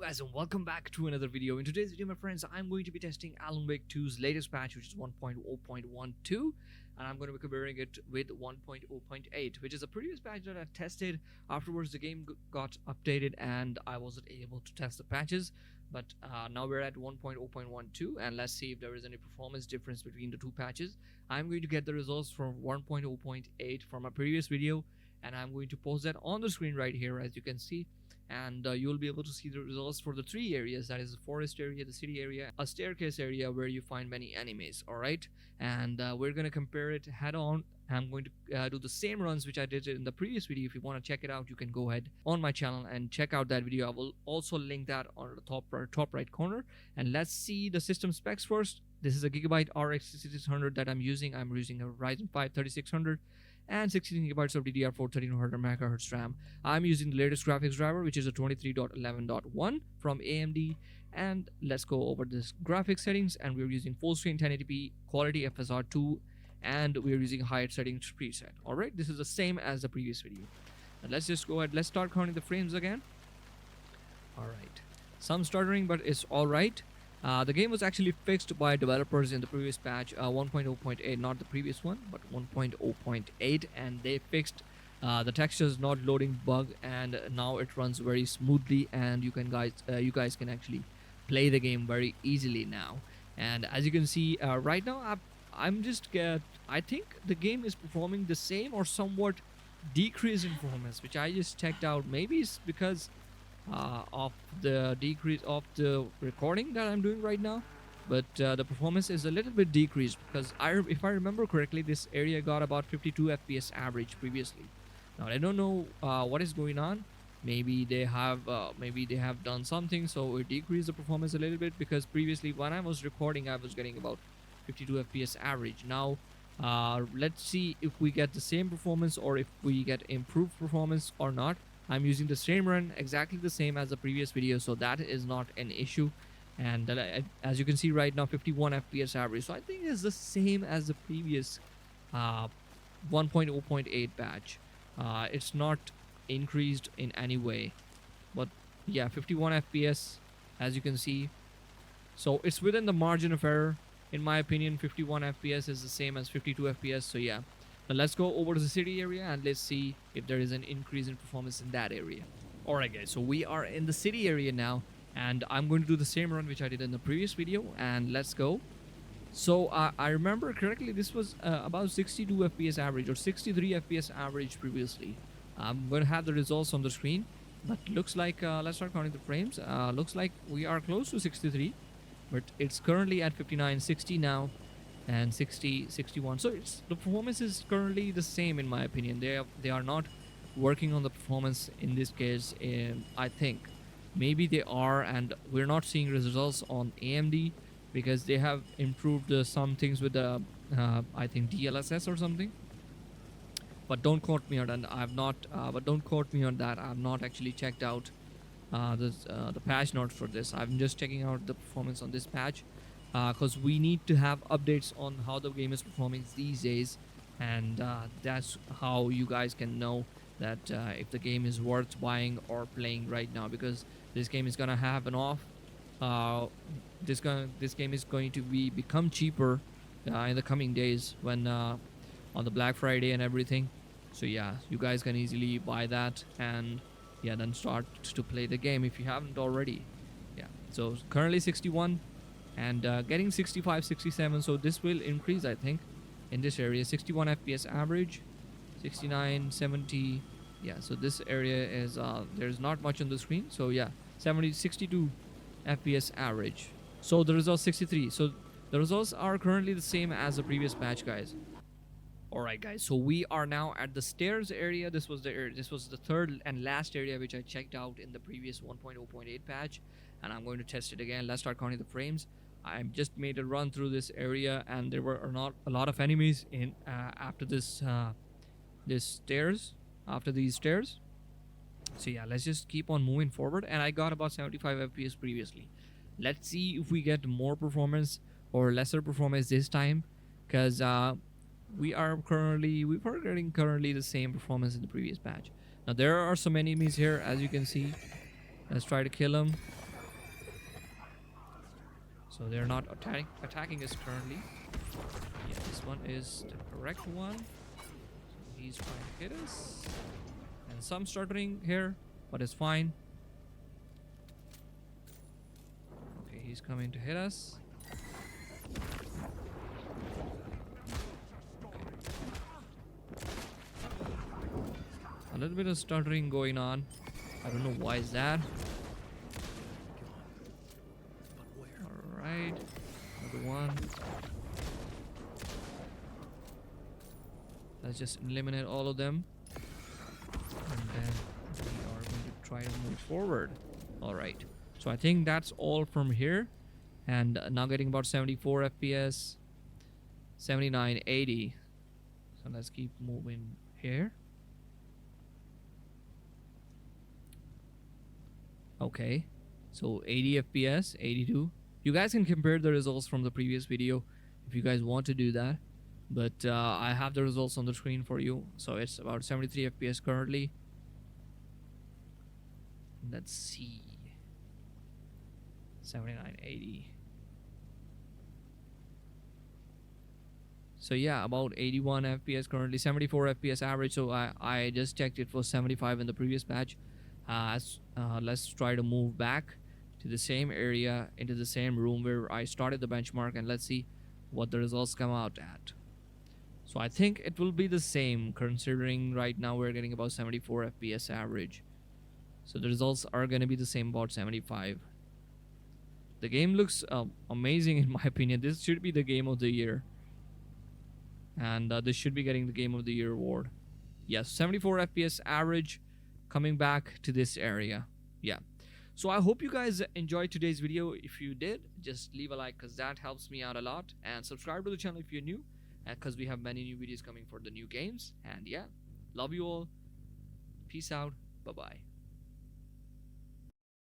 Guys, and welcome back to another video. In today's video, my friends, I'm going to be testing Alan Wake 2's latest patch, which is 1.0.12, and I'm going to be comparing it with 1.0.8, which is a previous patch that I tested. Afterwards, the game got updated and I wasn't able to test the patches, but now we're at 1.0.12, and let's see if there is any performance difference between the two patches. I'm going to get the results from 1.0.8 from a previous video, and I'm going to post that on the screen right here, as you can see. And you'll be able to see the results for the three areas, that is the forest area, the city area, a staircase area where you find many enemies. All right, and we're going to compare it head on. I'm going to do the same runs which I did in the previous video. If you want to check it out, you can go ahead on my channel and check out that video. I will also link that on the top right corner. And let's see the system specs first. This is a Gigabyte RX 6600 that I'm using. I'm using a Ryzen 5 3600 and 16 GB of DDR4 1300 MHz RAM. I'm using the latest graphics driver, which is a 23.11.1 from AMD. And let's go over this graphics settings. And we're using full screen 1080p quality FSR2, and we're using height settings preset. All right, this is the same as the previous video. And let's just go ahead. Let's start counting the frames again. All right, some stuttering, but it's all right. The game was actually fixed by developers in the previous patch 1.0.8, not the previous one, but 1.0.8, and they fixed the textures not loading bug, and now it runs very smoothly, and you guys can actually play the game very easily now. And as you can see right now, I think the game is performing the same or somewhat decreased in performance, which I just checked out. Maybe it's because of the decrease of the recording that I'm doing right now, but the performance is a little bit decreased because if I remember correctly, this area got about 52 FPS average previously. Now I don't know what is going on. Maybe they have done something so it decreased the performance a little bit, because previously when I was recording I was getting about 52 FPS average. Now let's see if we get the same performance or if we get improved performance or not. I'm using the same run, exactly the same as the previous video, so that is not an issue. And as you can see right now, 51 FPS average. So I think it's the same as the previous 1.0.8 patch. It's not increased in any way. But yeah, 51 FPS, as you can see. So it's within the margin of error. In my opinion, 51 FPS is the same as 52 FPS. So yeah. Now let's go over to the city area and let's see if there is an increase in performance in that area. Alright guys, so we are in the city area now, and I'm going to do the same run which I did in the previous video, and let's go. So I remember correctly, this was about 62 FPS average or 63 FPS average previously. I'm going to have the results on the screen, but looks like, let's start counting the frames. Looks like we are close to 63, but it's currently at 59, 60 now. And 60, 61. So the performance is currently the same in my opinion. They are not working on the performance in this case. I think maybe they are, and we're not seeing results on AMD because they have improved some things with the I think DLSS or something. But don't quote me on that. I've not actually checked out the patch notes for this. I'm just checking out the performance on this patch, because we need to have updates on how the game is performing these days, and that's how you guys can know that if the game is worth buying or playing right now, because this game is gonna have an off. This game is going to become cheaper in the coming days when on the Black Friday and everything. So yeah, you guys can easily buy that and yeah, then start to play the game if you haven't already. Yeah, so currently 61 and getting 65, 67, so this will increase I think in this area. 61 FPS average, 69, 70. Yeah, so this area is there's not much on the screen, so yeah, 70, 62 FPS average. So the results 63. So the results are currently the same as the previous patch, guys. Alright guys, so we are now at the stairs area. This was the third and last area which I checked out in the previous 1.0.8 patch, and I'm going to test it again. Let's start counting the frames. I just made a run through this area, and there were not a lot of enemies in after these stairs. So yeah, let's just keep on moving forward, and I got about 75 FPS previously. Let's see if we get more performance or lesser performance this time, because we are getting currently the same performance in the previous patch. Now there are some enemies here, as you can see. Let's try to kill them. So they're not attacking us currently. Yeah, this one is the correct one. So he's trying to hit us. And some stuttering here, but it's fine. Okay, he's coming to hit us. A little bit of stuttering going on. I don't know why is that. Alright. Another one. Let's just eliminate all of them. And then we are going to try to move forward. Alright. So I think that's all from here. And now getting about 74 FPS. 79, 80. So let's keep moving here. Okay, so 80 FPS, 82. You guys can compare the results from the previous video if you guys want to do that. But I have the results on the screen for you. So it's about 73 FPS currently. Let's see. 79, 80. So yeah, about 81 FPS currently, 74 FPS average. So I just checked it for 75 in the previous batch. Let's try to move back to the same area, into the same room where I started the benchmark, and let's see what the results come out at. So I think it will be the same, considering right now we're getting about 74 FPS average. So the results are going to be the same, about 75. The game looks amazing in my opinion. This should be the game of the year. And this should be getting the game of the year award. Yes, 74 FPS average. Coming back to this area. Yeah, so I hope you guys enjoyed today's video. If you did, just leave a like, because that helps me out a lot, and subscribe to the channel if you're new, because we have many new videos coming for the new games. And yeah, love you all. Peace out. Bye bye.